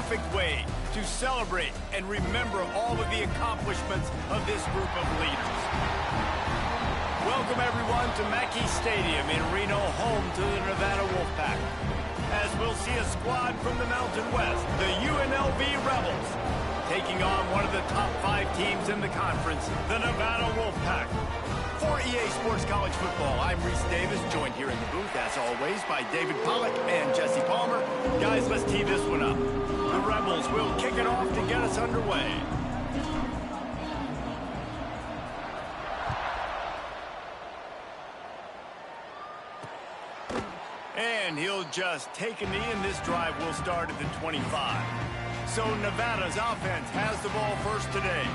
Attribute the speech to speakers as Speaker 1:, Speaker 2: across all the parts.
Speaker 1: perfect way to celebrate and remember all of the accomplishments of this group of leaders. Welcome, everyone, to Mackey Stadium in Reno, home to the Nevada Wolfpack. As we'll see a squad from the Mountain West, the UNLV Rebels, taking on one of the top 5 teams in the conference, the Nevada Wolfpack. For EA Sports College Football, I'm Reese Davis, joined here in the booth, as always, by David Pollack and Jesse Palmer. Guys, let's tee this one up. The Rebels will kick it off to get us underway. And he'll just take a knee, and this drive will start at the 25. So Nevada's offense has the ball first today.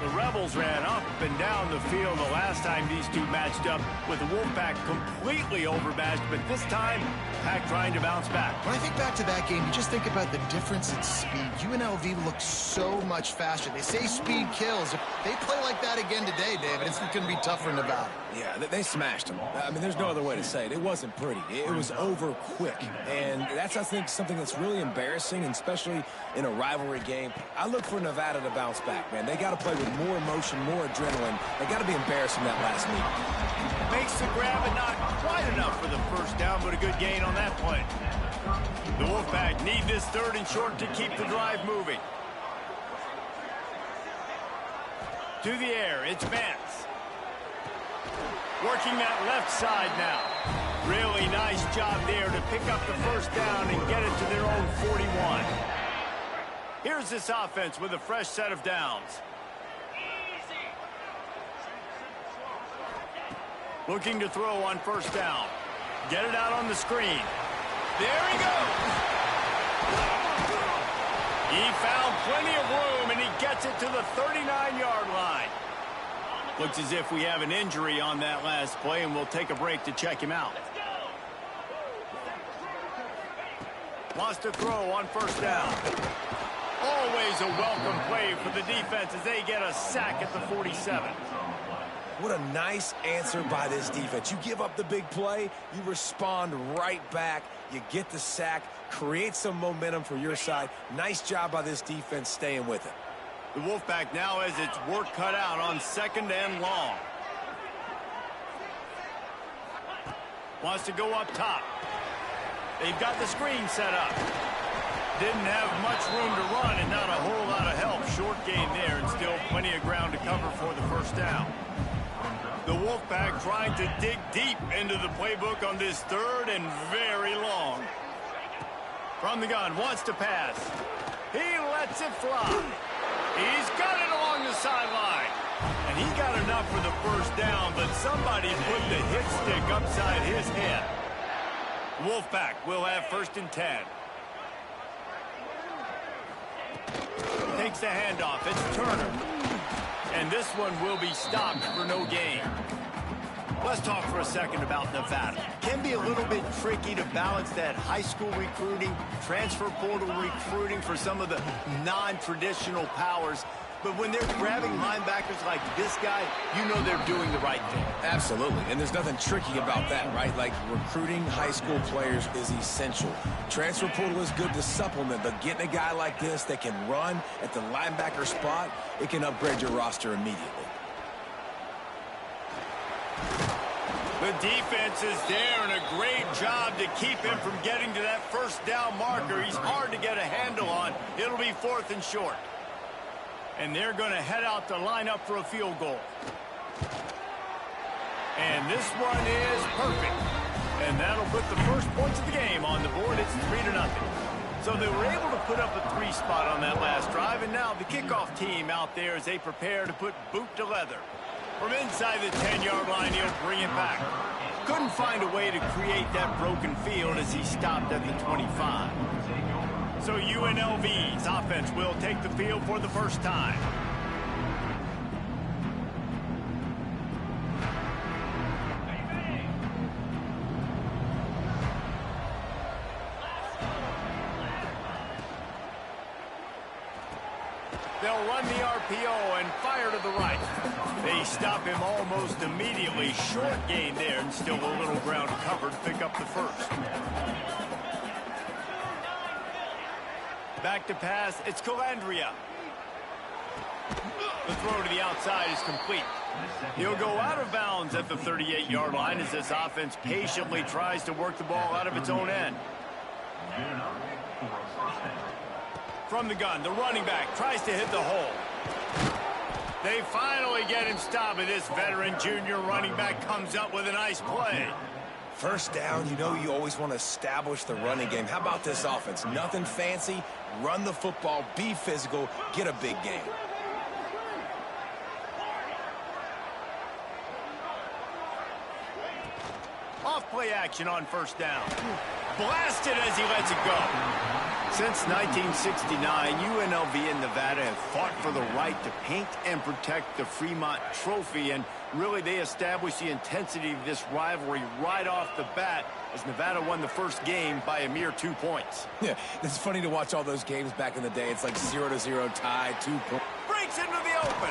Speaker 1: The Rebels ran up and down the field the last time these two matched up, with the Wolfpack completely overmatched, but this time, Pack trying to bounce back.
Speaker 2: When I think back to that game, you just think about the difference in speed. UNLV looks so much faster. They say speed kills. If they play like that again today, David, it's going to be tough for Nevada.
Speaker 3: Yeah, they smashed them. I mean, there's no other way to say it. It wasn't pretty. It was over quick. And that's, I think, something that's really embarrassing, and especially in a rivalry game. I look for Nevada to bounce back, man. They got to play with more emotion, more adrenaline. They got to be embarrassing that last meeting.
Speaker 1: Makes the grab, and not quite enough for the first down, but a good gain on that play. The Wolfpack need this 3rd and short to keep the drive moving. To the air, it's Vance. Working that left side now. Really nice job there to pick up the first down and get it to their own 41. Here's this offense with a fresh set of downs. Looking to throw on first down. Get it out on the screen. There he goes. He found plenty of room, and he gets it to the 39-yard line. Looks as if we have an injury on that last play, and we'll take a break to check him out. Wants to throw on first down. Always a welcome play for the defense as they get a sack at the 47.
Speaker 3: What a nice answer by this defense. You give up the big play, you respond right back, you get the sack, create some momentum for your side. Nice job by this defense staying with it.
Speaker 1: The Wolfpack now has its work cut out on 2nd and long. Wants to go up top. They've got the screen set up. Didn't have much room to run and not a whole lot of help. Short gain there and still plenty of ground to cover for the first down. The Wolfpack trying to dig deep into the playbook on this 3rd and very long. From the gun, wants to pass. He lets it fly. He's got it along the sideline. And he got enough for the first down, but somebody put the hit stick upside his head. Wolfpack will have 1st and 10. Takes the handoff. It's Turner. And this one will be stopped for no gain. Let's talk for a second about Nevada. Can be a little bit tricky to balance that high school recruiting, transfer portal recruiting for some of the non-traditional powers. But when they're grabbing linebackers like this guy, you know they're doing the right thing.
Speaker 3: Absolutely, and there's nothing tricky about that, right? Like, recruiting high school players is essential. Transfer portal is good to supplement, but getting a guy like this that can run at the linebacker spot, it can upgrade your roster immediately.
Speaker 1: The defense is there, and a great job to keep him from getting to that first down marker. He's hard to get a handle on. It'll be 4th and short. And they're going to head out to line up for a field goal. And this one is perfect. And that'll put the first points of the game on the board. It's 3-0. So they were able to put up a 3 spot on that last drive. And now the kickoff team out there as they prepare to put boot to leather. From inside the 10-yard line, he'll bring it back. Couldn't find a way to create that broken field as he stopped at the 25. So UNLV's offense will take the field for the first time. They'll run the RPO and fire to the right. They stop him almost immediately. Short gain there, and still a little ground covered to pick up the first. Back to pass. It's Calandria. The throw to the outside is complete. He'll go out of bounds at the 38-yard line as this offense patiently tries to work the ball out of its own end. From the gun, the running back tries to hit the hole. They finally get him stopped, and this veteran junior running back comes up with a nice play.
Speaker 3: First down, you know you always want to establish the running game. How about this offense? Nothing fancy. Run the football, be physical, get a big gain.
Speaker 1: Off-play action on first down. Blasted as he lets it go. Since 1969, UNLV and Nevada have fought for the right to paint and protect the Fremont Trophy, and really they established the intensity of this rivalry right off the bat as Nevada won the first game by a mere 2 points.
Speaker 3: Yeah, it's funny to watch all those games back in the day. It's like 0-0 tie, 2 points.
Speaker 1: Breaks into the open.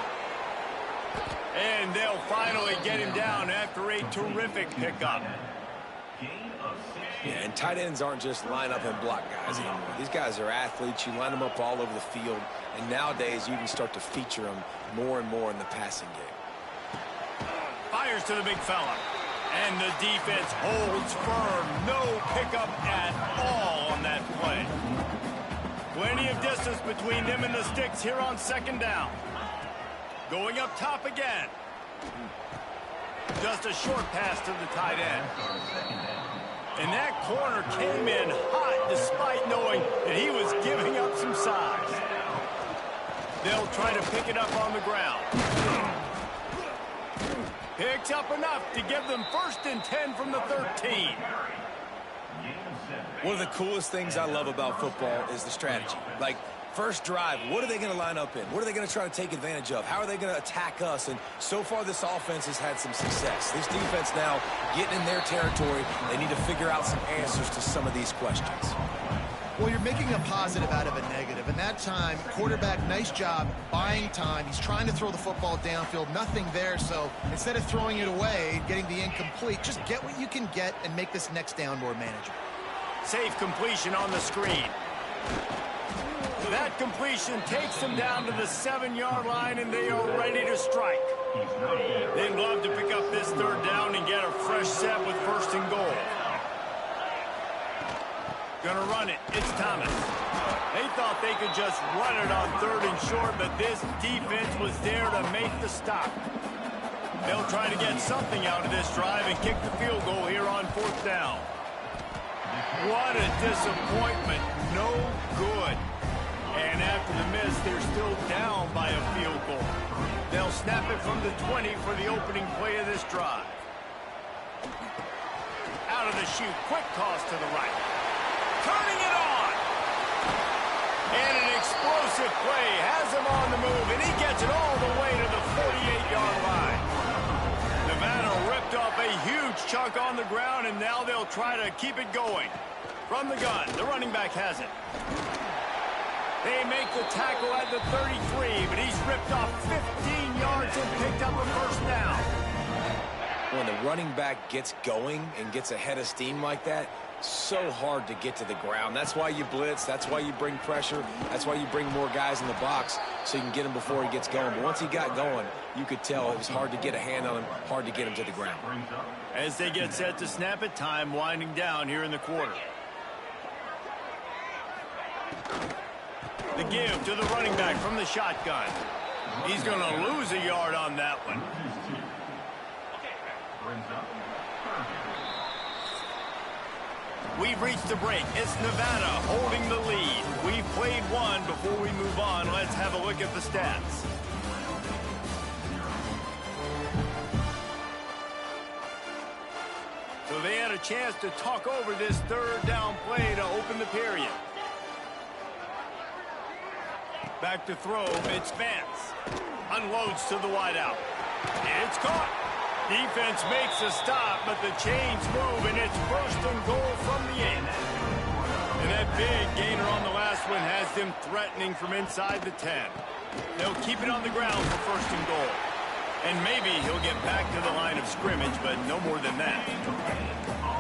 Speaker 1: And they'll finally get him down after a terrific pickup.
Speaker 3: Yeah, and tight ends aren't just line up and block guys anymore. These guys are athletes. You line them up all over the field. And nowadays, you can start to feature them more and more in the passing game.
Speaker 1: Fires to the big fella. And the defense holds firm. No pickup at all on that play. Plenty of distance between them and the sticks here on second down. Going up top again. Just a short pass to the tight end. And that corner came in hot despite knowing that he was giving up some size. They'll try to pick it up on the ground. Picks up enough to give them 1st and 10 from the 13.
Speaker 3: One of the coolest things I love about football is the strategy. Like, first drive, what are they going to line up in? What are they going to try to take advantage of? How are they going to attack us? And so far, this offense has had some success. This defense now getting in their territory. They need to figure out some answers to some of these questions.
Speaker 2: Well, you're making a positive out of a negative. And that time, quarterback, nice job buying time. He's trying to throw the football downfield. Nothing there. So instead of throwing it away, getting the incomplete, just get what you can get and make this next down more manageable.
Speaker 1: Safe completion on the screen. That completion takes them down to the 7-yard line, and they are ready to strike. They'd love to pick up this third down and get a fresh set with 1st and goal. Gonna run it. It's Thomas. They thought they could just run it on 3rd and short, but this defense was there to make the stop. They'll try to get something out of this drive and kick the field goal here on 4th down. What a disappointment. No good. And after the miss, they're still down by a field goal. They'll snap it from the 20 for the opening play of this drive. Out of the chute, quick toss to the right. Turning it on. And an explosive play has him on the move, and he gets it all the way to the 48-yard line. Nevada ripped off a huge chunk on the ground, and now they'll try to keep it going. From the gun, the running back has it. They make the tackle at the 33, but he's ripped off 15 yards and picked up a 1st down.
Speaker 3: When the running back gets going and gets a head of steam like that, so hard to get to the ground. That's why you blitz. That's why you bring pressure. That's why you bring more guys in the box so you can get him before he gets going. But once he got going, you could tell it was hard to get a hand on him, hard to get him to the ground.
Speaker 1: As they get set to snap it, time winding down here in the quarter. The give to the running back from the shotgun. He's going to lose a yard on that one. We've reached the break. It's Nevada holding the lead. We've played one. Before we move on, let's have a look at the stats. So they had a chance to talk over this 3rd down play to open the period. Back to throw, it's Vance. Unloads to the wideout. It's caught. Defense makes a stop, but the chains move, and it's 1st and goal from the 8. And that big gainer on the last one has them threatening from inside the 10. They'll keep it on the ground for 1st and goal. And maybe he'll get back to the line of scrimmage, but no more than that.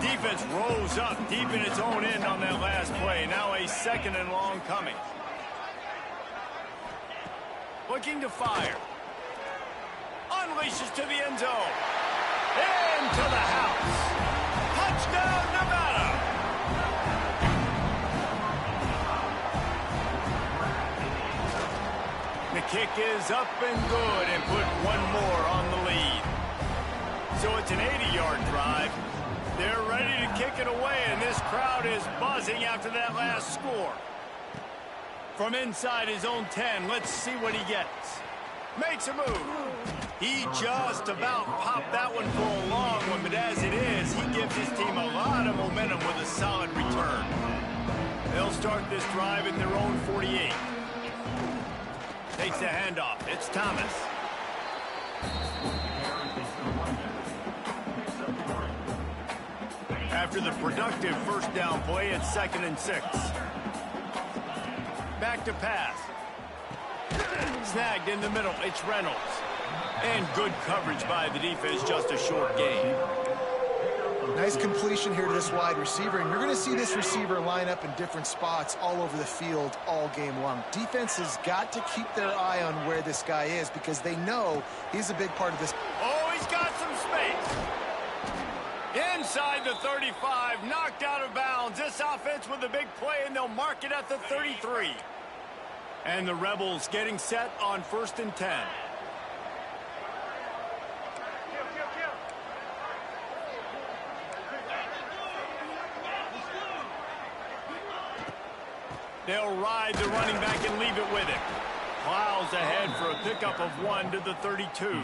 Speaker 1: Defense rose up deep in its own end on that last play. Now a 2nd and long coming. Looking to fire. Unleashes to the end zone. Into the house. Touchdown, Nevada. The kick is up and good and put one more on the lead. So it's an 80-yard drive. They're ready to kick it away, and this crowd is buzzing after that last score. From inside his own 10, let's see what he gets. Makes a move. He just about popped that one for a long one, but as it is, he gives his team a lot of momentum with a solid return. They'll start this drive at their own 48. Takes the handoff. It's Thomas. After the productive first down play, it's 2nd and 6. Back to pass. Snagged in the middle. It's Reynolds. And good coverage by the defense, just a short gain.
Speaker 2: Nice completion here to this wide receiver, and you're going to see this receiver line up in different spots all over the field all game long. Defense has got to keep their eye on where this guy is because they know he's a big part of this.
Speaker 1: Oh, he's got some space. Inside the 35, knocked out of bounds. This offense with a big play, and they'll mark it at the 33. And the Rebels getting set on 1st and 10. They'll ride the running back and leave it with him. Plows ahead for a pickup of 1 to the 32.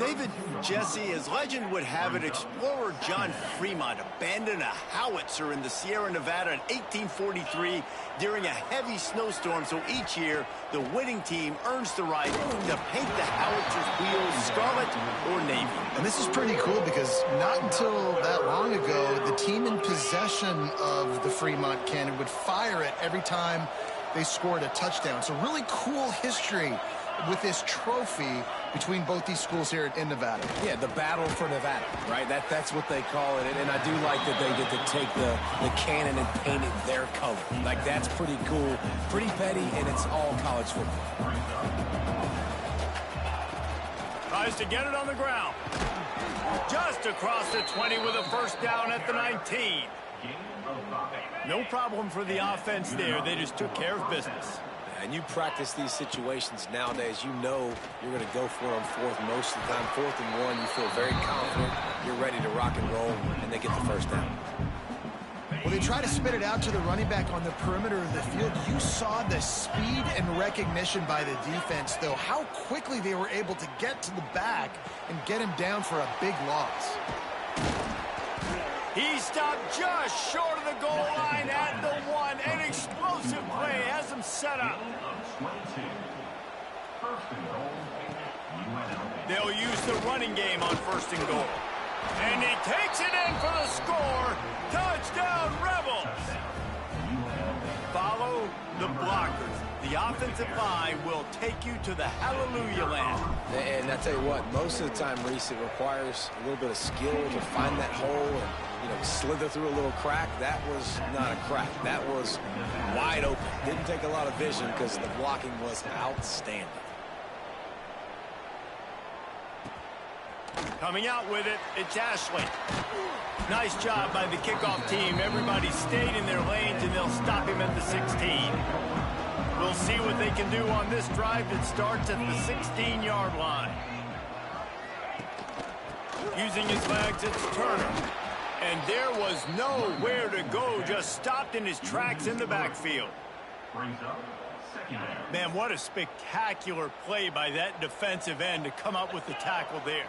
Speaker 1: David, Jesse, as legend would have it, explorer John Fremont abandoned a howitzer in the Sierra Nevada in 1843 during a heavy snowstorm, so each year the winning team earns the right to paint the howitzer's wheels scarlet or navy.
Speaker 2: And this is pretty cool because not until that long ago, the team in possession of the Fremont cannon would fire it every time they scored a touchdown. So really cool history with this trophy between both these schools here in Nevada.
Speaker 3: Yeah, the battle for Nevada, right? That's what they call it. And I do like that they get to take the cannon and paint it their color. Like, that's pretty cool, pretty petty, and it's all college football.
Speaker 1: Tries to get it on the ground. Just across the 20 with a first down at the 19. No problem for the offense there. They just took care of business.
Speaker 3: And you practice these situations nowadays, you know you're going to go for them 4th most of the time. 4th and 1, you feel very confident. You're ready to rock and roll, and they get the first down.
Speaker 2: Well, they try to spit it out to the running back on the perimeter of the field. You saw the speed and recognition by the defense, though, how quickly they were able to get to the back and get him down for a big loss.
Speaker 1: He stopped just short of the goal line at the 1. An explosive play has him set up. They'll use the running game on 1st and goal. And he takes it in for the score. Touchdown, Rebels. Follow the blockers. The offensive line will take you to the hallelujah land.
Speaker 3: And I tell you what, most of the time, Reese, it requires a little bit of skill to find that hole and, slither through a little crack. That was not a crack. That was wide open. Didn't take a lot of vision because the blocking was outstanding.
Speaker 1: Coming out with it, it's Ashley. Nice job by the kickoff team. Everybody stayed in their lanes, and they'll stop him at the 16. We'll see what they can do on this drive that starts at the 16-yard line. Using his legs, it's Turner. And there was nowhere to go, just stopped in his tracks in the backfield. Man, what a spectacular play by that defensive end to come up with the tackle there.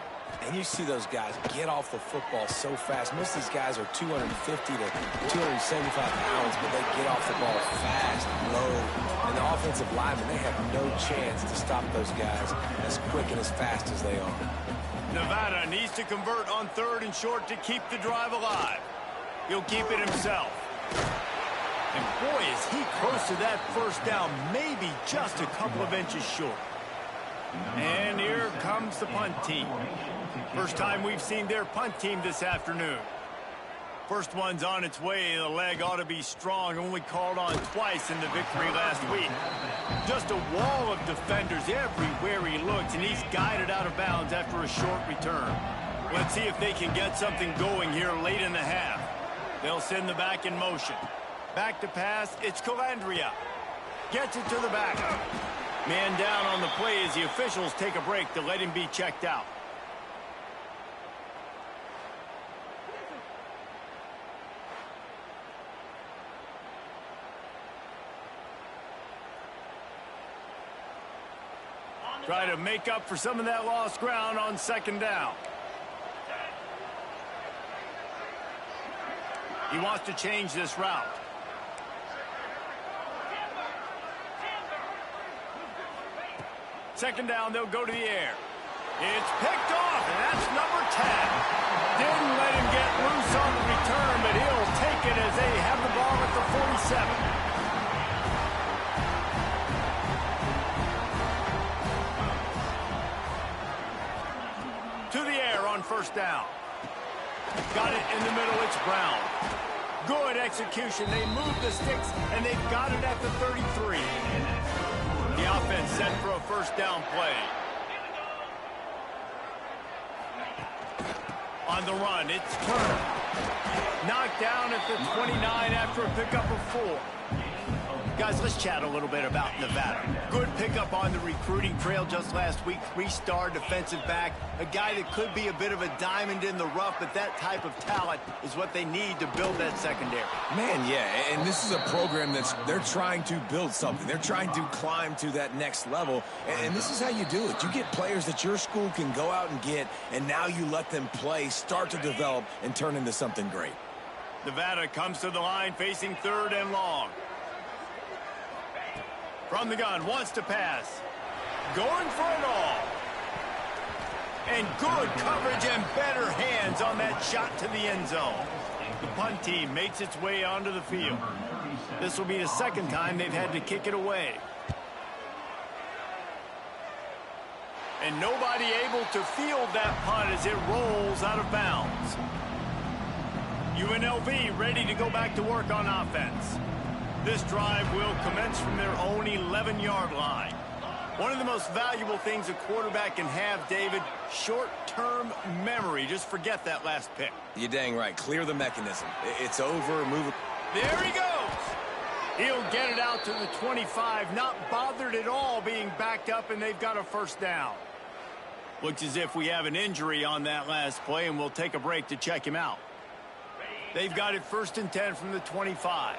Speaker 3: And you see those guys get off the football so fast. Most of these guys are 250 to 275 pounds, but they get off the ball fast, low. And the offensive linemen, they have no chance to stop those guys as quick and as fast as they are.
Speaker 1: Nevada needs to convert on 3rd and short to keep the drive alive. He'll keep it himself. And boy, is he close to that first down, maybe just a couple of inches short. And here comes the punt team. First time we've seen their punt team this afternoon. First one's on its way. The leg ought to be strong. Only called on twice in the victory last week. Just a wall of defenders everywhere he looks, and he's guided out of bounds after a short return. Let's see if they can get something going here late in the half. They'll send the back in motion. Back to pass. It's Calandria. Gets it to the back. Man down on the play as the officials take a break to let him be checked out. Try to make up for some of that lost ground on second down. He wants to change this route. Second down, they'll go to the air. It's picked off, and that's number 10. Didn't let him get loose on the return, but he'll take it as they have the ball at the 47. To the air on first down. Got it in the middle, it's Brown. Good execution. They move the sticks, and they've got it at the 33. The offense set for a first down play. On the run, it's Turner. Knocked down at the 29 after a pickup of 4. Guys, let's chat a little bit about Nevada. Good pickup on the recruiting trail just last week. 3-star defensive back. A guy that could be a bit of a diamond in the rough, but that type of talent is what they need to build that secondary.
Speaker 3: Man, yeah, and this is a program they're trying to build something. They're trying to climb to that next level, and this is how you do it. You get players that your school can go out and get, and now you let them play, start to develop, and turn into something great.
Speaker 1: Nevada comes to the line facing third and long. From the gun, wants to pass. Going for it all. And good coverage and better hands on that shot to the end zone. The punt team makes its way onto the field. This will be the second time they've had to kick it away. And nobody able to field that punt as it rolls out of bounds. UNLV ready to go back to work on offense. This drive will commence from their own 11-yard line. One of the most valuable things a quarterback can have, David, short-term memory. Just forget that last pick.
Speaker 3: You're dang right. Clear the mechanism. It's over. Move it.
Speaker 1: There he goes. He'll get it out to the 25. Not bothered at all being backed up, and they've got a first down. Looks as if we have an injury on that last play, and we'll take a break to check him out. They've got it 1st and 10 from the 25.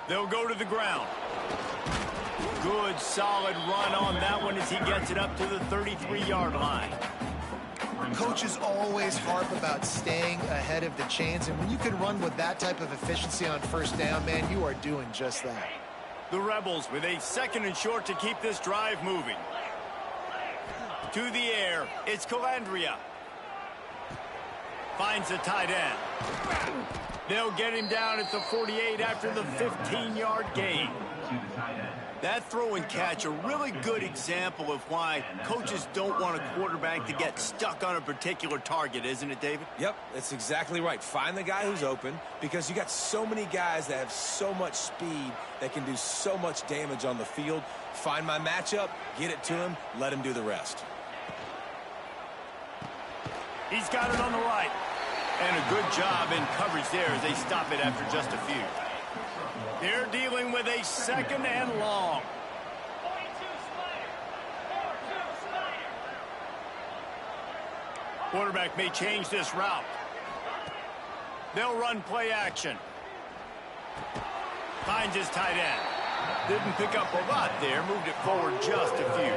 Speaker 1: They'll go to the ground. Good, solid run on that one as he gets it up to the 33-yard line.
Speaker 2: Coaches always harp about staying ahead of the chains, and when you can run with that type of efficiency on first down, man, you are doing just that.
Speaker 1: The Rebels with a 2nd and short to keep this drive moving. To the air, it's Calandria. Finds the tight end. They'll get him down at the 48 after the 15-yard gain. That throw and catch, a really good example of why coaches don't want a quarterback to get stuck on a particular target, isn't it, David?
Speaker 3: Yep, that's exactly right. Find the guy who's open, because you got so many guys that have so much speed that can do so much damage on the field. Find my matchup, get it to him, let him do the rest.
Speaker 1: He's got it on the right. And a good job in coverage there as they stop it after just a few. They're dealing with a 2nd and long. Quarterback may change this route. They'll run play action. Finds his tight end. Didn't pick up a lot there. Moved it forward just a few.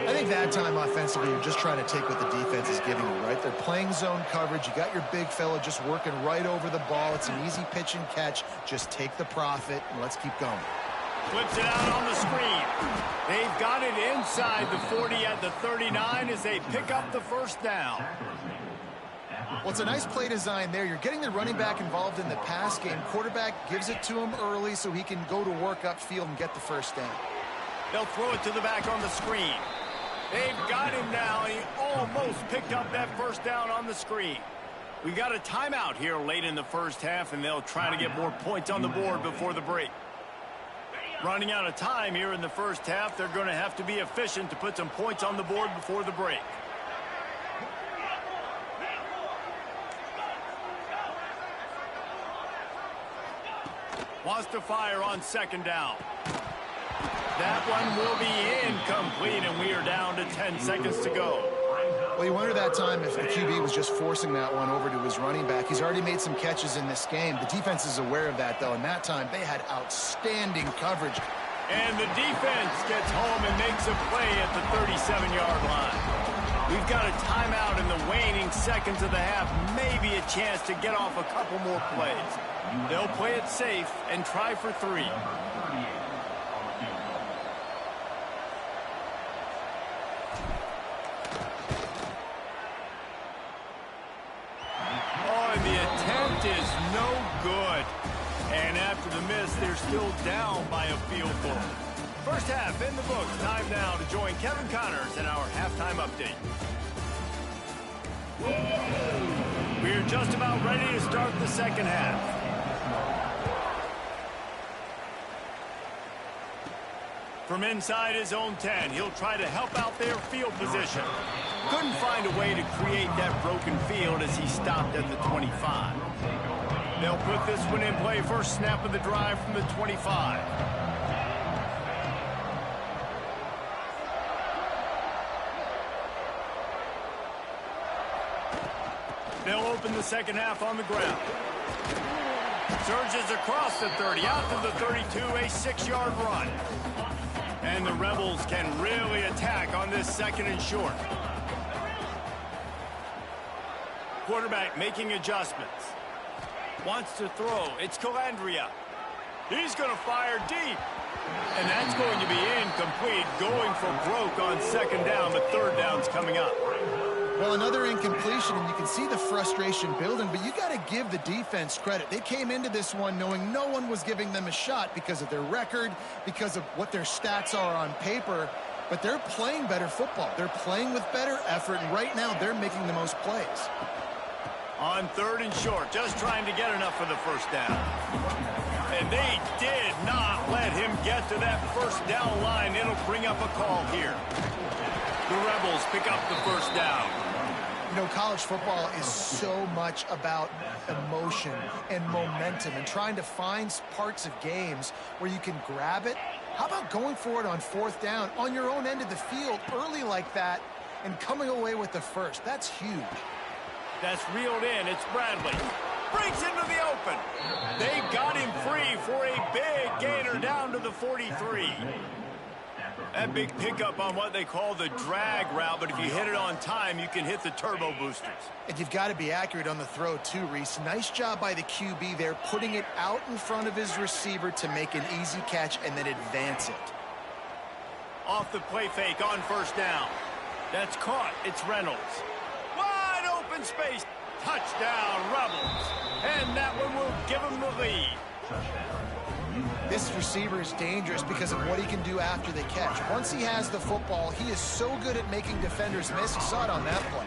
Speaker 2: I think that time offensively, you're just trying to take what the defense is giving you, right? They're playing zone coverage. You got your big fella just working right over the ball. It's an easy pitch and catch. Just take the profit, and let's keep going.
Speaker 1: Flips it out on the screen. They've got it inside the 40 at the 39 as they pick up the first down.
Speaker 2: Well, it's a nice play design there. You're getting the running back involved in the pass game. Quarterback gives it to him early so he can go to work upfield and get the first down.
Speaker 1: They'll throw it to the back on the screen. They've got him now. He almost picked up that first down on the screen. We got a timeout here late in the first half, and they'll try to get more points on the board before the break. Running out of time here in the first half, they're going to have to be efficient to put some points on the board before the break. Wants to fire on second down. That one will be incomplete, and we are down to 10 seconds to go.
Speaker 2: Well, you wonder that time if the QB was just forcing that one over to his running back. He's already made some catches in this game. The defense is aware of that, though, and that time they had outstanding coverage.
Speaker 1: And the defense gets home and makes a play at the 37-yard line. We've got a timeout in the waning seconds of the half, maybe a chance to get off a couple more plays. They'll play it safe and try for 3. Is no good. And after the miss, they're still down by a field goal. First half in the books. Time now to join Kevin Connors in our halftime update. We're just about ready to start the second half. From inside his own 10, he'll try to help out their field position. Couldn't find a way to create that broken field as he stopped at the 25. They'll put this one in play first snap of the drive from the 25. They'll open the second half on the ground. Surges across the 30, out to the 32, a 6-yard run. And the Rebels can really attack on this second and short. Quarterback making adjustments. Wants to throw. It's Calandria. He's going to fire deep. And that's going to be incomplete. Going for broke on second down, but third down's coming up.
Speaker 2: Well, another incompletion, and you can see the frustration building, but you got to give the defense credit. They came into this one knowing no one was giving them a shot because of their record, because of what their stats are on paper, but they're playing better football. They're playing with better effort, and right now they're making the most plays.
Speaker 1: On third and short, just trying to get enough for the first down. And they did not let him get to that first down line. It'll bring up a call here. The Rebels pick up the first down.
Speaker 2: You know, college football is so much about emotion and momentum and trying to find parts of games where you can grab it. How about going for it on fourth down on your own end of the field early like that and coming away with the first? That's huge.
Speaker 1: That's reeled in. It's Bradley. Breaks into the open. They got him free for a big gainer down to the 43. That big pickup on what they call the drag route, but if you hit it on time, you can hit the turbo boosters.
Speaker 2: And you've got to be accurate on the throw too, Reese. Nice job by the QB there, putting it out in front of his receiver to make an easy catch and then advance it.
Speaker 1: Off the play fake on first down. That's caught. It's Reynolds. Wide open space. Touchdown, Rebels. And that one will give them the lead.
Speaker 2: This receiver is dangerous because of what he can do after the catch. Once he has the football, he is so good at making defenders miss. You saw it on that play.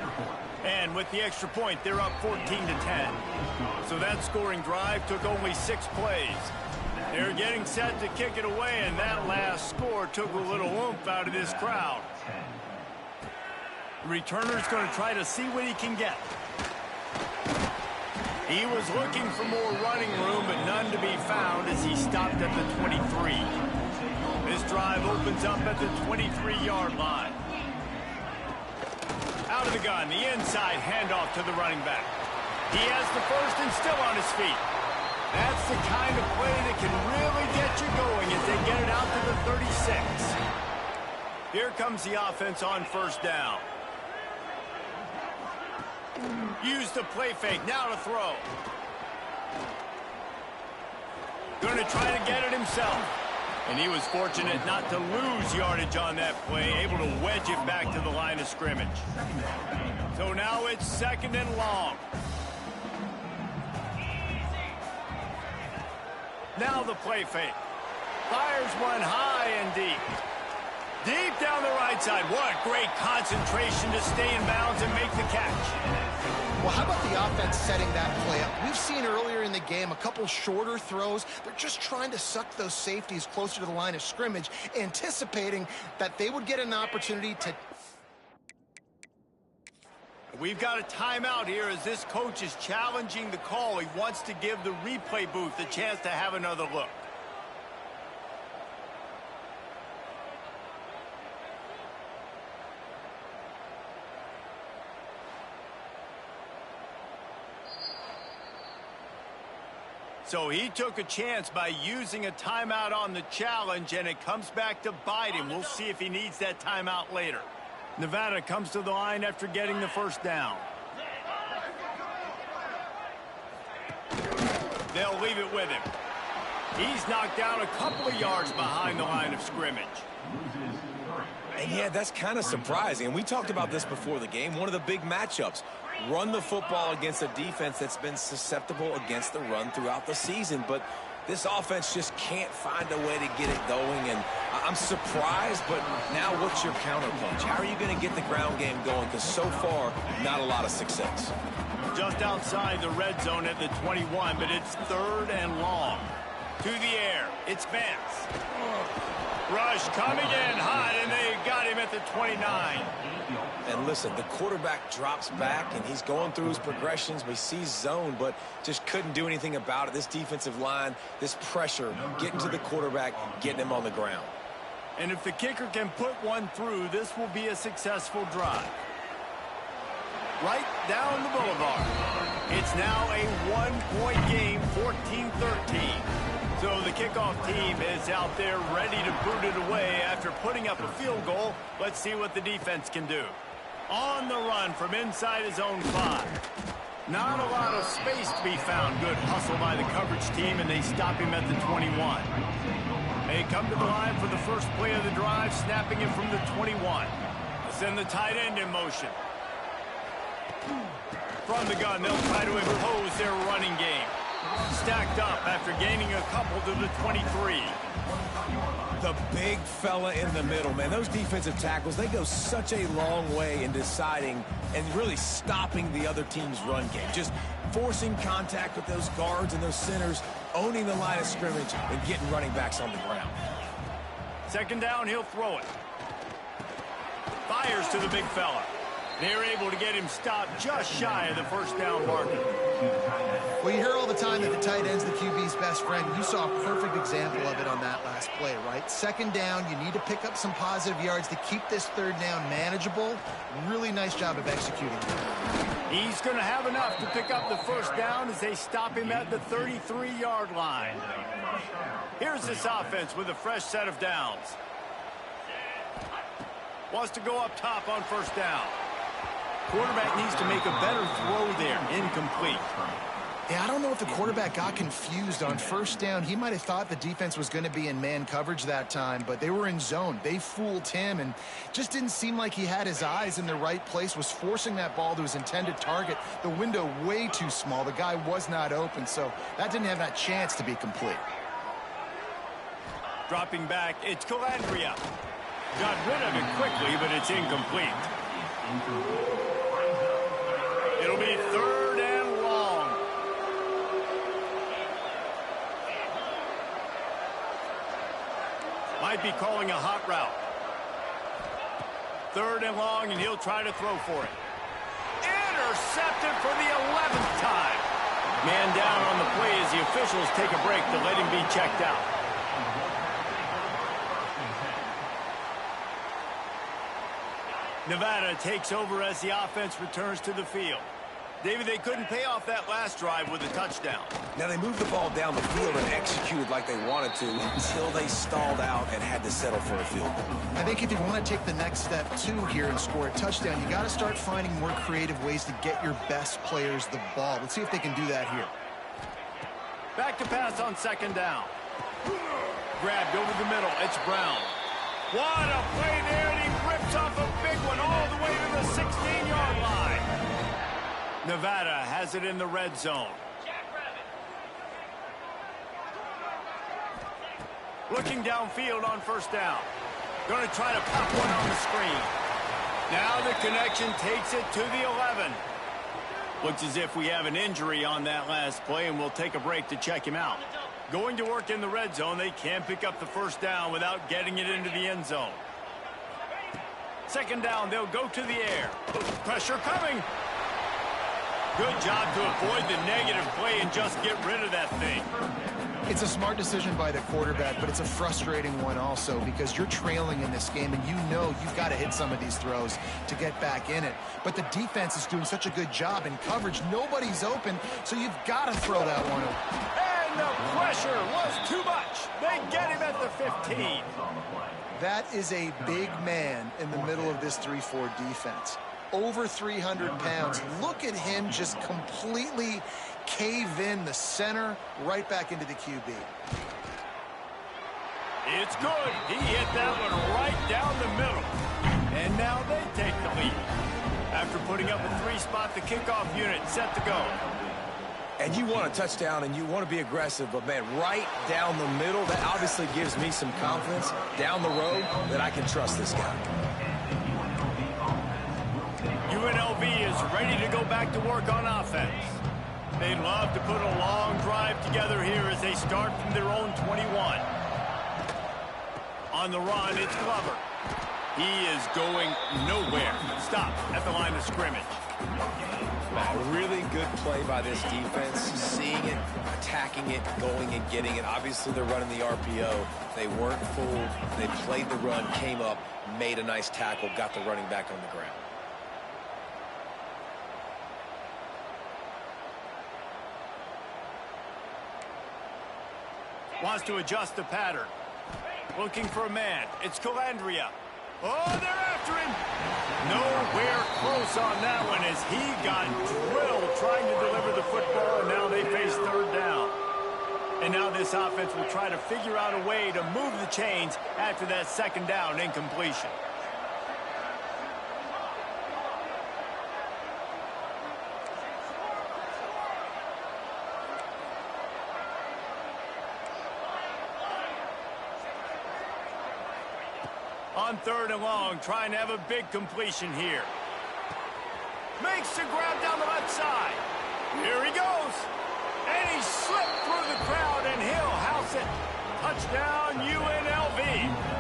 Speaker 1: And with the extra point, they're up 14-10. So that scoring drive took only 6 plays. They're getting set to kick it away, and that last score took a little oomph out of this crowd. The returner's going to try to see what he can get. He was looking for more running room, but none to be found as he stopped at the 23. This drive opens up at the 23-yard line. Out of the gun, the inside handoff to the running back. He has the first and still on his feet. That's the kind of play that can really get you going as they get it out to the 36. Here comes the offense on first down. Use the play fake, now to throw. Going to try to get it himself. And he was fortunate not to lose yardage on that play, able to wedge it back to the line of scrimmage. So now it's 2nd and long. Now the play fake. Fires one high and deep. Deep down the right side. What great concentration to stay in bounds and make the catch.
Speaker 2: Well, how about the offense setting that play up? We've seen earlier in the game a couple shorter throws. They're just trying to suck those safeties closer to the line of scrimmage, anticipating that they would get an opportunity to...
Speaker 1: We've got a timeout here as this coach is challenging the call. He wants to give the replay booth a chance to have another look. So he took a chance by using a timeout on the challenge, and it comes back to bite him. We'll see if he needs that timeout later. Nevada comes to the line after getting the first down. They'll leave it with him. He's knocked down a couple of yards behind the line of scrimmage.
Speaker 3: And yeah, that's kind of surprising. And we talked about this before the game. One of the big matchups. Run the football against a defense that's been susceptible against the run throughout the season. But this offense just can't find a way to get it going. And I'm surprised, but now what's your counterpunch? How are you going to get the ground game going? Because so far, not a lot of success.
Speaker 1: Just outside the red zone at the 21, but it's 3rd and long. To the air, it's Vance. Rush coming in hot, and they got him at the 29.
Speaker 3: And listen, the quarterback drops back, and he's going through his progressions. We see zone, but just couldn't do anything about it. This defensive line, this pressure, getting to the quarterback, getting him on the ground.
Speaker 1: And if the kicker can put one through, this will be a successful drive. Right down the boulevard. It's now a 1-point game, 14-13. So the kickoff team is out there ready to boot it away after putting up a field goal. Let's see what the defense can do. On the run from inside his own 5. Not a lot of space to be found. Good hustle by the coverage team, and they stop him at the 21. They come to the line for the first play of the drive, snapping it from the 21. They'll send the tight end in motion. From the gun, they'll try to impose their running game. Stacked up after gaining a couple to the 23.
Speaker 3: The big fella in the middle, man. Those defensive tackles, they go such a long way in deciding and really stopping the other team's run game. Just forcing contact with those guards and those centers, owning the line of scrimmage, and getting running backs on the ground.
Speaker 1: 2nd down, he'll throw it. Fires to the big fella. They're able to get him stopped just shy of the 1st down marker.
Speaker 2: Well, you hear all the time that the tight end's the QB's best friend. You saw a perfect example of it on that last play, right? 2nd down, you need to pick up some positive yards to keep this 3rd down manageable. Really nice job of executing.
Speaker 1: He's going to have enough to pick up the 1st down as they stop him at the 33-yard line. Here's this offense with a fresh set of downs. Wants to go up top on 1st down. Quarterback needs to make a better throw there. Incomplete.
Speaker 2: Yeah, I don't know if the quarterback got confused on 1st down. He might have thought the defense was going to be in man coverage that time, but they were in zone. They fooled him and just didn't seem like he had his eyes in the right place, was forcing that ball to his intended target. The window way too small. The guy was not open, so that didn't have that chance to be complete.
Speaker 1: Dropping back, it's Calandria. Got rid of it quickly, but it's incomplete. It'll be 3rd and long. Might be calling a hot route. 3rd and long, and he'll try to throw for it. Intercepted for the 11th time. Man down on the play as the officials take a break to let him be checked out. Nevada takes over as the offense returns to the field. David, they couldn't pay off that last drive with a touchdown.
Speaker 3: Now, they moved the ball down the field and executed like they wanted to until they stalled out and had to settle for a field goal.
Speaker 2: I think if you want to take the next step, too, here and score a touchdown, you got to start finding more creative ways to get your best players the ball. Let's see if they can do that here.
Speaker 1: Back to pass on 2nd down. Grabbed over the middle. It's Brown. What a play there, and he rips off a big one all the way to the 16-yard line. Nevada has it in the red zone. Looking downfield on first down. Going to try to pop one on the screen. Now the connection takes it to the 11. Looks as if we have an injury on that last play, and we'll take a break to check him out. Going to work in the red zone. They can't pick up the first down without getting it into the end zone. Second down, they'll go to the air. Pressure coming. Good job to avoid the negative play and just get rid of that thing.
Speaker 2: It's a smart decision by the quarterback, but it's a frustrating one also because you're trailing in this game and you know you've got to hit some of these throws to get back in it. But the defense is doing such a good job in coverage. Nobody's open, so you've got to throw that one away.
Speaker 1: And the pressure was too much. They get him at the 15.
Speaker 2: That is a big man in the middle of this 3-4 defense. Over 300 pounds. Look at him just completely cave in the center right back into the QB.
Speaker 1: It's good. He hit that one right down the middle. And now they take the lead. After putting up a 3-spot, the kickoff unit set to go.
Speaker 3: And you want a touchdown and you want to be aggressive, but man, right down the middle, that obviously gives me some confidence down the road that I can trust this guy.
Speaker 1: UNLV is ready to go back to work on offense. They'd love to put a long drive together here as they start from their own 21. On the run, it's Glover. He is going nowhere. Stop at the line of scrimmage.
Speaker 3: A really good play by this defense, seeing it, attacking it, going and getting it. Obviously, they're running the RPO. They weren't fooled. They played the run, came up, made a nice tackle, got the running back on the ground.
Speaker 1: Wants to adjust the pattern. Looking for a man. It's Calandria. Oh, they're after him. Nowhere close on that one as he got drilled trying to deliver the football, and now they face third down. And now this offense will try to figure out a way to move the chains after that second down incompletion. On third and long, trying to have a big completion here. Makes the grab down the left side. Here he goes. And he slipped through the crowd, and he'll house it. Touchdown, UNLV.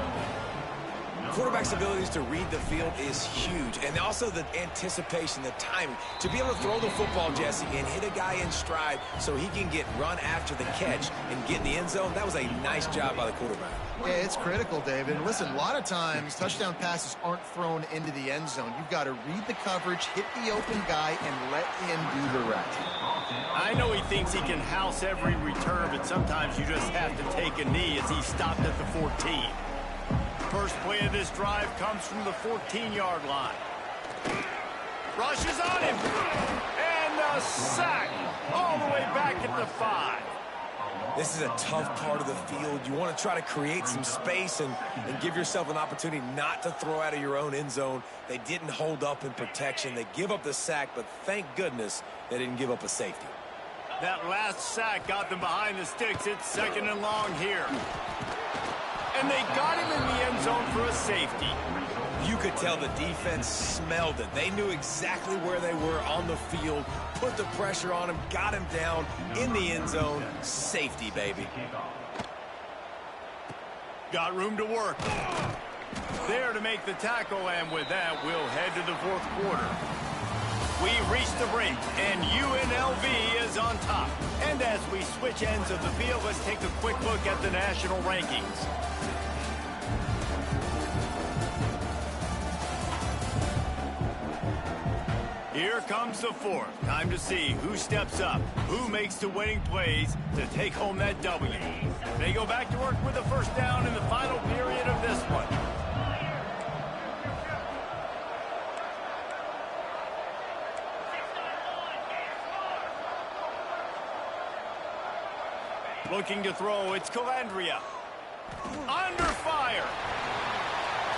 Speaker 3: Quarterback's abilities to read the field is huge, and also the anticipation, the timing. To be able to throw the football, Jesse, and hit a guy in stride so he can get run after the catch and get in the end zone, that was a nice job by the quarterback.
Speaker 2: Yeah, it's critical, David. And listen, a lot of times touchdown passes aren't thrown into the end zone. You've got to read the coverage, hit the open guy, and let him do the rest.
Speaker 1: I know he thinks he can house every return, but sometimes you just have to take a knee as he stopped at the 14. First play of this drive comes from the 14-yard line. Rushes on him. And the sack all the way back at the 5.
Speaker 3: This is a tough part of the field. You want to try to create some space and give yourself an opportunity not to throw out of your own end zone. They didn't hold up in protection. They give up the sack, but thank goodness they didn't give up a safety.
Speaker 1: That last sack got them behind the sticks. It's second and long here. And they got him in the end zone for a safety.
Speaker 3: You could tell the defense smelled it. They knew exactly where they were on the field, put the pressure on him, got him down in the end zone. Safety, baby.
Speaker 1: Got room to work. There to make the tackle, and with that, we'll head to the fourth quarter. We reached the break, and UNLV is on top. And as we switch ends of the field, let's take a quick look at the national rankings. Here comes the fourth. Time to see who steps up, who makes the winning plays to take home that W. They go back to work with a first down in the final period of this one. Looking to throw, it's Calandria. Under fire.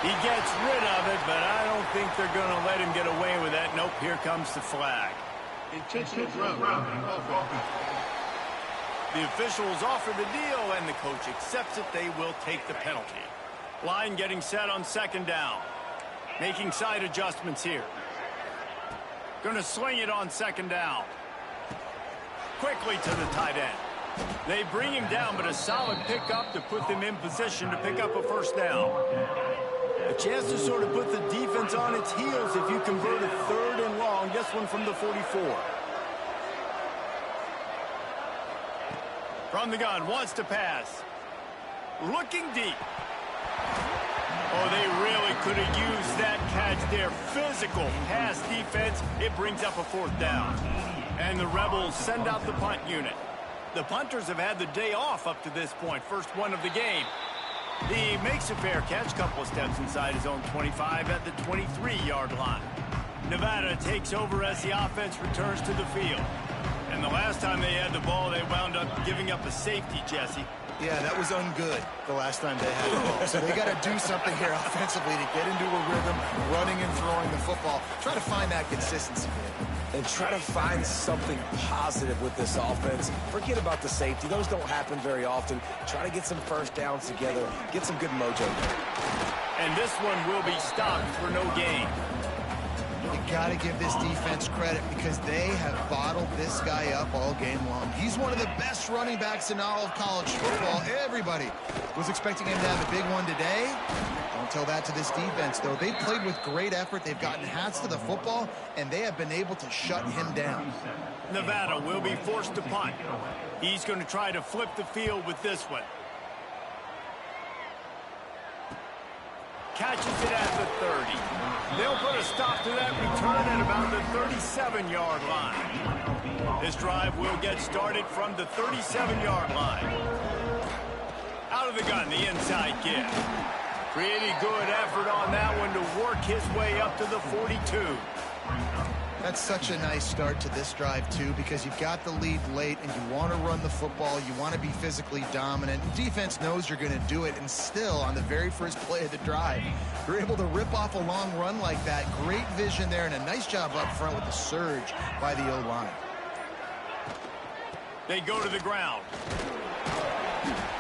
Speaker 1: He gets rid of it, but I don't think they're going to let him get away with that. Nope, here comes the flag.
Speaker 4: Intentional grounding.
Speaker 1: The officials offer the deal, and the coach accepts it. They will take the penalty. Line getting set on second down. Making side adjustments here. Going to sling it on second down. Quickly to the tight end. They bring him down, but a solid pickup to put them in position to pick up a first down. A chance to sort of put the defense on its heels if you convert a 3rd and long. This one from the 44. From the gun, wants to pass. Looking deep. Oh, they really could have used that catch there. Physical pass defense. It brings up a 4th down. And the Rebels send out the punt unit. The punters have had the day off up to this point. First one of the game. He makes a fair catch. Couple of steps inside his own 25 at the 23-yard line. Nevada takes over as the offense returns to the field. And the last time they had the ball, they wound up giving up a safety, Jesse.
Speaker 2: Yeah, that was ungood the last time they had the ball. So they got to do something here offensively to get into a rhythm, running and throwing the football. Try to find that consistency, man.
Speaker 3: And try to find something positive with this offense. Forget about the safety. Those don't happen very often. Try to get some first downs together. Get some good mojo there.
Speaker 1: And this one will be stopped for no gain.
Speaker 2: You got to give this defense credit because they have bottled this guy up all game long. He's one of the best running backs in all of college football. Everybody was expecting him to have a big one today. Don't tell that to this defense, though. They played with great effort. They've gotten hats to the football, and they have been able to shut him down.
Speaker 1: Nevada will be forced to punt. He's going to try to flip the field with this one. Catches it at the 30. They'll put a stop to that return at about the 37-yard line. This drive will get started from the 37-yard line. Out of the gun, the inside give. Pretty good effort on that one to work his way up to the 42.
Speaker 2: That's such a nice start to this drive, too, because you've got the lead late and you want to run the football. You want to be physically dominant. Defense knows you're going to do it, and still, on the very first play of the drive, you're able to rip off a long run like that. Great vision there, and a nice job up front with the surge by the O-line.
Speaker 1: They go to the ground.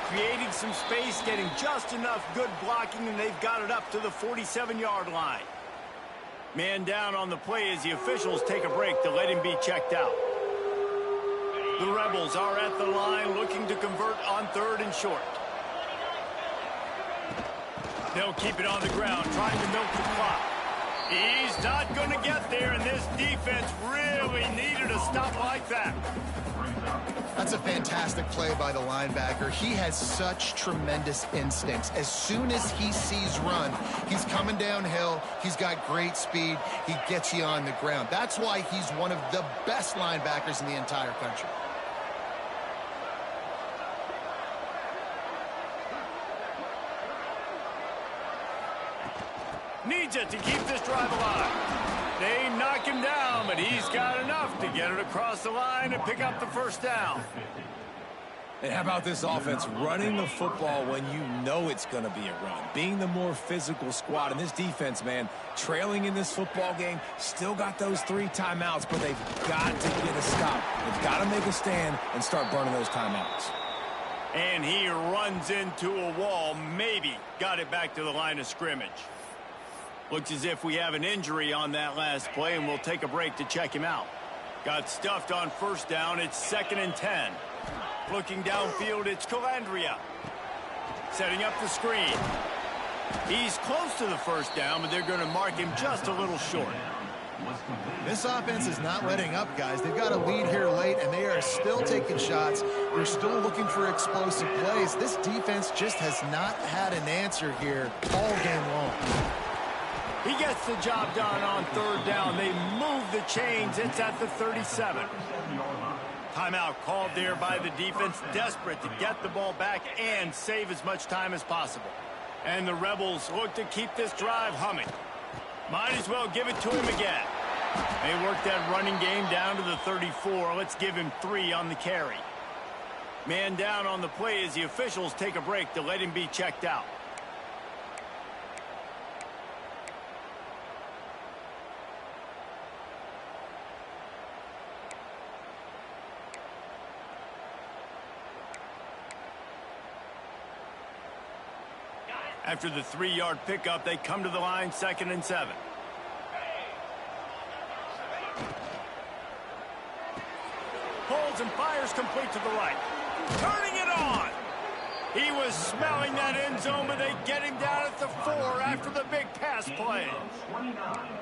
Speaker 1: Creating some space, getting just enough good blocking, and they've got it up to the 47-yard line. Man down on the play as the officials take a break to let him be checked out. The Rebels are at the line looking to convert on 3rd and short. They'll keep it on the ground, trying to milk the clock. He's not going to get there, and this defense really needed a stop like that.
Speaker 2: That's a fantastic play by the linebacker. He has such tremendous instincts. As soon as he sees run, he's coming downhill. He's got great speed. He gets you on the ground. That's why he's one of the best linebackers in the entire country.
Speaker 1: Needs it to keep this drive alive. They knock him down, but he's got enough to get it across the line and pick up the first down.
Speaker 3: And how about this offense running the football when you know it's going to be a run? Being the more physical squad. And this defense, man, trailing in this football game, still got those 3 timeouts, but they've got to get a stop. They've got to make a stand and start burning those timeouts.
Speaker 1: And he runs into a wall, maybe got it back to the line of scrimmage. Looks as if we have an injury on that last play, and we'll take a break to check him out. Got stuffed on first down. It's 2nd and 10. Looking downfield, it's Calandria. Setting up the screen. He's close to the first down, but they're going to mark him just a little short.
Speaker 2: This offense is not letting up, guys. They've got a lead here late, and they are still taking shots. They're still looking for explosive plays. This defense just has not had an answer here all game long.
Speaker 1: He gets the job done on 3rd down. They move the chains. It's at the 37. Timeout called there by the defense, desperate to get the ball back and save as much time as possible. And the Rebels look to keep this drive humming. Might as well give it to him again. They work that running game down to the 34. Let's give him 3 on the carry. Man down on the play as the officials take a break to let him be checked out. After the 3-yard pickup, they come to the line, 2nd and 7. Pulls and fires complete to the right. Turning it on. He was smelling that end zone, but they get him down at the 4 after the big pass play.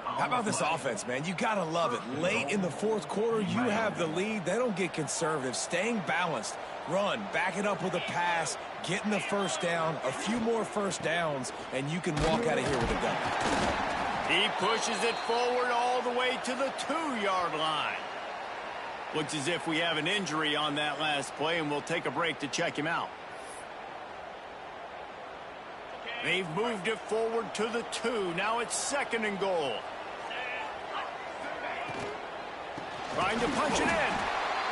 Speaker 3: How about this offense, man? You got to love it. Late in the 4th quarter, you have the lead. They don't get conservative. Staying balanced. Run, back it up with a pass, getting the first down, a few more first downs, and you can walk out of here with a gun.
Speaker 1: He pushes it forward all the way to the 2-yard line. Looks as if we have an injury on that last play, and we'll take a break to check him out. They've moved it forward to the 2. Now it's 2nd and goal. Trying to punch it in.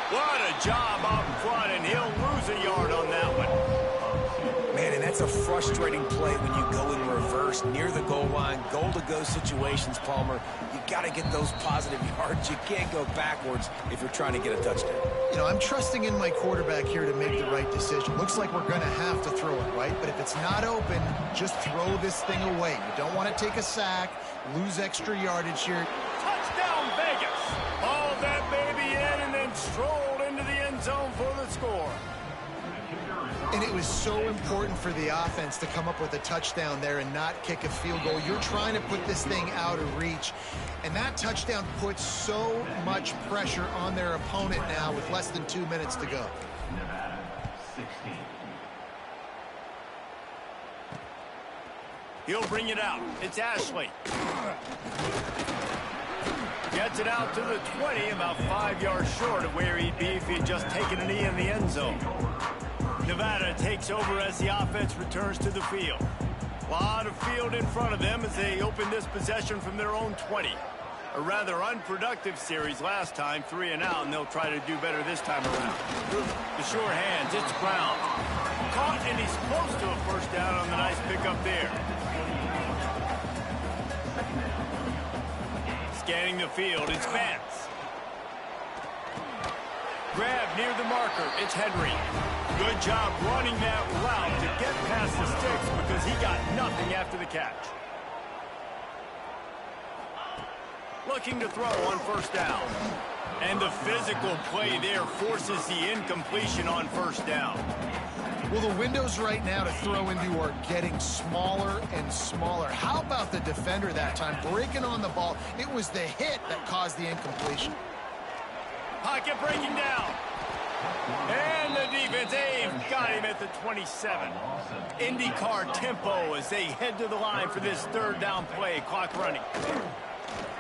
Speaker 1: What a job up front, and he'll lose a yard on that one.
Speaker 3: Man, and that's a frustrating play when you go in reverse near the goal line, goal-to-go situations, Palmer. You got to get those positive yards. You can't go backwards if you're trying to get a touchdown.
Speaker 2: You know, I'm trusting in my quarterback here to make the right decision. Looks like we're going to have to throw it, right? But if it's not open, just throw this thing away. You don't want to take a sack, lose extra yardage here.
Speaker 1: Touchdown, Vegas. Haul that baby in and then strolled into the end zone for the score.
Speaker 2: And it was so important for the offense to come up with a touchdown there and not kick a field goal. You're trying to put this thing out of reach. And that touchdown puts so much pressure on their opponent now with less than 2 minutes to go.
Speaker 1: He'll bring it out. It's Ashley. Gets it out to the 20, about 5 yards short of where he'd be if he'd just taken a knee in the end zone. Nevada takes over as the offense returns to the field. A lot of field in front of them as they open this possession from their own 20. A rather unproductive series last time, 3 and out, and they'll try to do better this time around. The sure hands, it's Brown. Caught, and he's close to a first down on the nice pickup there. Scanning the field, it's Vance. Grab near the marker, it's Henry. Good job running that route to get past the sticks because he got nothing after the catch. Looking to throw on first down. And the physical play there forces the incompletion on first down.
Speaker 2: Well, the windows right now to throw into are getting smaller and smaller. How about the defender that time breaking on the ball? It was the hit that caused the incompletion.
Speaker 1: Pocket breaking down. And the defense, they've got him at the 27. IndyCar tempo as they head to the line for this 3rd down play. Clock running.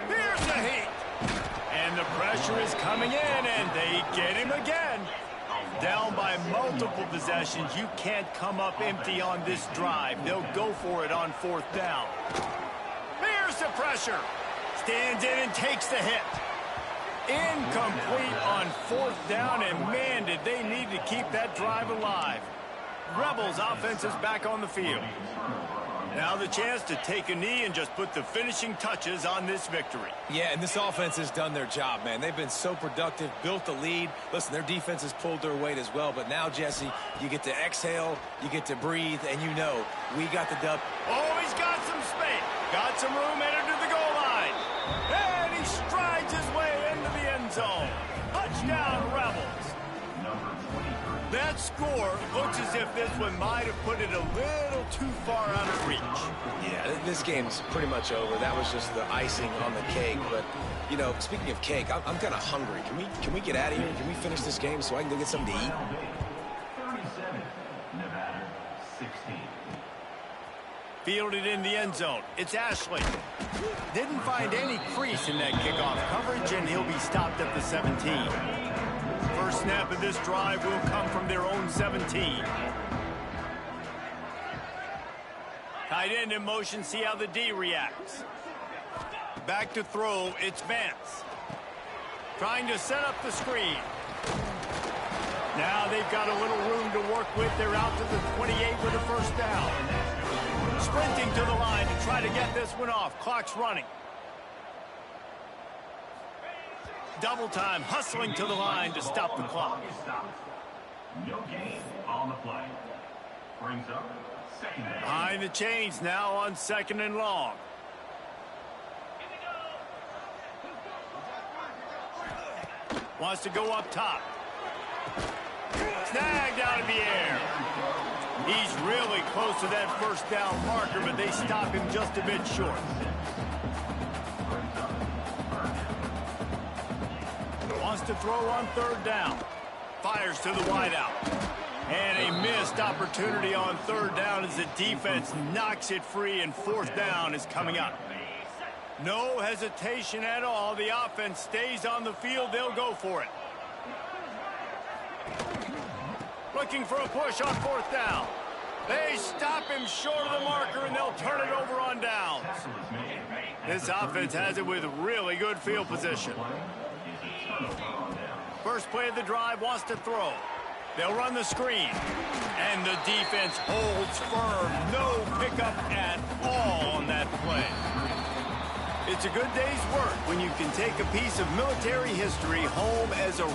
Speaker 1: Here's the heat. And the pressure is coming in, and they get him again. Down by multiple possessions. You can't come up empty on this drive. They'll go for it on 4th down. Here's the pressure. Stands in and takes the hit. Incomplete on 4th down, and man, did they need to keep that drive alive. Rebels offense is back on the field. Now the chance to take a knee and just put the finishing touches on this victory.
Speaker 3: Yeah, and this offense has done their job, man. They've been so productive, built the lead. Listen, their defense has pulled their weight as well. But now, Jesse, you get to exhale, you get to breathe, and you know we got the dub.
Speaker 1: Oh, he's got some space. Got some room headed to the goal line. And he strides his way into the end zone. Touchdown, Rebels. That score looks as if this one might have put it a little too far out of reach.
Speaker 3: Yeah, this game's pretty much over. That was just the icing on the cake. But, you know, speaking of cake, I'm kind of hungry. Can we get out of here? Can we finish this game so I can go get something to eat?
Speaker 5: 37, Nevada, 16.
Speaker 1: Fielded in the end zone. It's Ashley. Didn't find any crease in that kickoff coverage, and he'll be stopped at the 17. First snap of this drive will come from their own 17. Tight end in motion, see how the D reacts. Back to throw, it's Vance. Trying to set up the screen. Now they've got a little room to work with. They're out to the 28 with a first down. Sprinting to the line to try to get this one off. Clock's running. Double time, hustling to the line to stop the clock.
Speaker 5: No gain on the play. Brings up second down.
Speaker 1: Behind the chains now on 2nd and long. Wants to go up top. Snagged out of the air. He's really close to that first down marker, but they stop him just a bit short. Wants to throw on 3rd down. Fires to the wideout. And a missed opportunity on 3rd down as the defense knocks it free, and 4th down is coming up. No hesitation at all. The offense stays on the field. They'll go for it. Looking for a push on 4th down. They stop him short of the marker, and they'll turn it over on downs. This offense has it with really good field position. First play of the drive, wants to throw. They'll run the screen. And the defense holds firm. No pickup at all on that play. It's a good day's work when you can take a piece of military history home as a